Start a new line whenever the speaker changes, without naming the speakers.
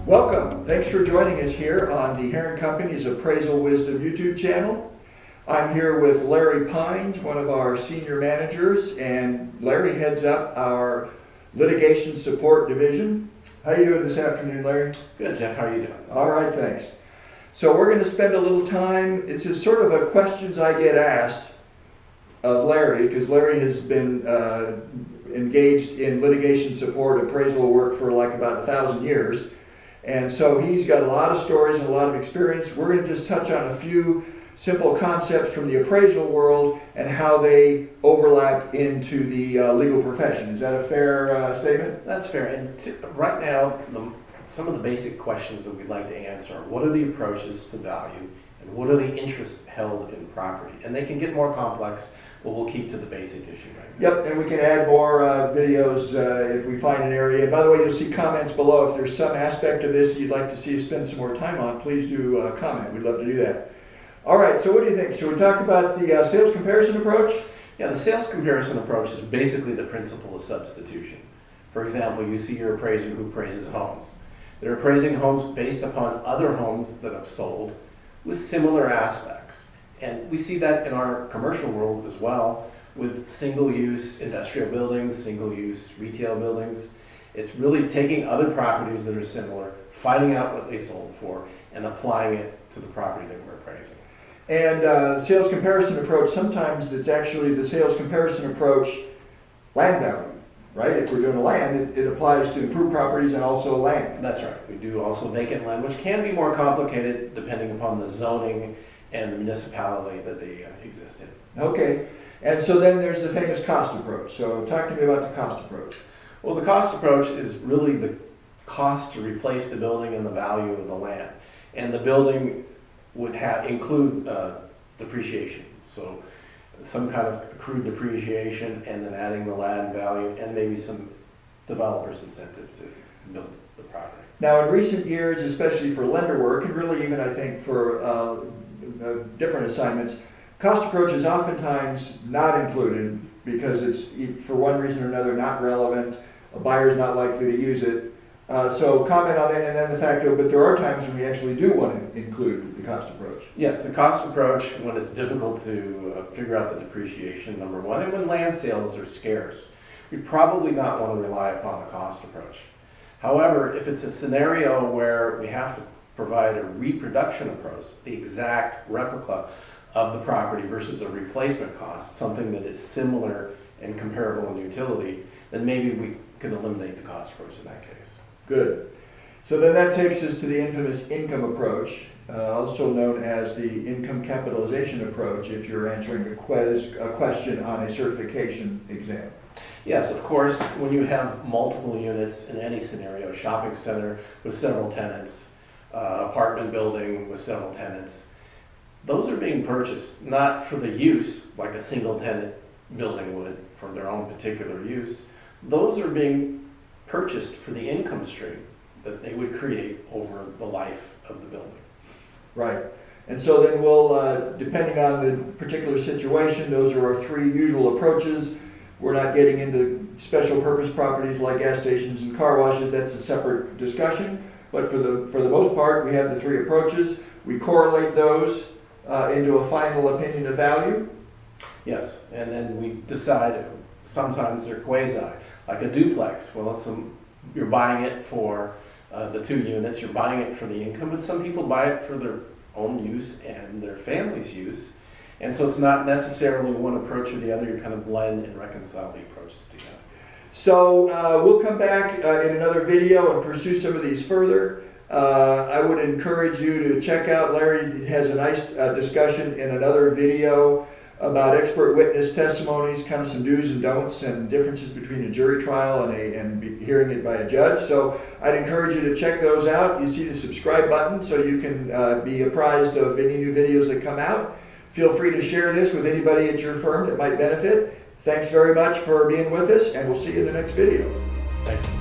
Welcome. Thanks for joining us here on the Herron Company's Appraisal Wisdom YouTube channel. I'm here with Larry Pynes, one of our senior managers, and Larry heads up our litigation support division. How are you doing this afternoon, Larry?
Good, Jeff. How are you doing?
All right, thanks. So we're going to spend a little time. It's just sort of a questions I get asked of Larry, because Larry has been engaged in litigation support appraisal work for like about 1,000 years. And so he's got a lot of stories and a lot of experience. We're going to just touch on a few simple concepts from the appraisal world and how they overlap into the legal profession. Is that a fair statement?
That's fair. And right now, some of the basic questions that we'd like to answer are, what are the approaches to value and what are the interests held in property? And they can get more complex, but we'll keep to the basic issue right now.
Yep, and we can add more videos if we find an area. And by the way, you'll see comments below. If there's some aspect of this you'd like to see us spend some more time on, please do comment. We'd love to do that. All right, so what do you think? Should we talk about the sales comparison approach?
Yeah, the sales comparison approach is basically the principle of substitution. For example, you see your appraiser who appraises homes. They're appraising homes based upon other homes that have sold with similar aspects. And we see that in our commercial world as well, with single-use industrial buildings, single-use retail buildings. It's really taking other properties that are similar, finding out what they sold for, and applying it to the property that we're appraising.
And sales comparison approach, sometimes it's actually the sales comparison approach land value, right? If we're doing land, it applies to improved properties and also land.
That's right. We do also vacant land, which can be more complicated depending upon the zoning and the municipality that they exist in.
Okay, and so then there's the famous cost approach. So talk to me about the cost approach.
Well, the cost approach is really the cost to replace the building and the value of the land. And the building would include depreciation. So some kind of accrued depreciation and then adding the land value and maybe some developer's incentive to build the property.
Now in recent years, especially for lender work, and really even I think for different assignments, cost approach is oftentimes not included because it's for one reason or another not relevant, a buyer's not likely to use it. So comment on that, and then the fact that, but there are times when we actually do want to include the cost approach.
Yes, the cost approach when it's difficult to figure out the depreciation, number one, and when land sales are scarce, we probably not want to rely upon the cost approach. However, if it's a scenario where we have to provide a reproduction approach, the exact replica of the property versus a replacement cost, something that is similar and comparable in utility, then maybe we can eliminate the cost approach in that case.
Good. So then that takes us to the infamous income approach, also known as the income capitalization approach if you're answering a question on a certification exam.
Yes, of course, when you have multiple units in any scenario, shopping center with several tenants, apartment building with several tenants, those are being purchased not for the use like a single tenant building would for their own particular use. Those are being purchased for the income stream that they would create over the life of the building.
Right. And so then we'll, depending on the particular situation, those are our three usual approaches. We're not getting into special purpose properties like gas stations and car washes. That's a separate discussion. But for the most part, we have the three approaches. We correlate those into a final opinion of value.
Yes, and then we decide, sometimes they're quasi, like a duplex. Well, you're buying it for the two units, you're buying it for the income, but some people buy it for their own use and their family's use. And so it's not necessarily one approach or the other, you kind of blend and reconcile the approaches together.
So we'll come back in another video and pursue some of these further. I would encourage you to check out, Larry has a nice discussion in another video about expert witness testimonies, kind of some do's and don'ts and differences between a jury trial and hearing it by a judge. So I'd encourage you to check those out. You see the subscribe button so you can be apprised of any new videos that come out. Feel free to share this with anybody at your firm that might benefit. Thanks very much for being with us, and we'll see you in the next video.
Thank you.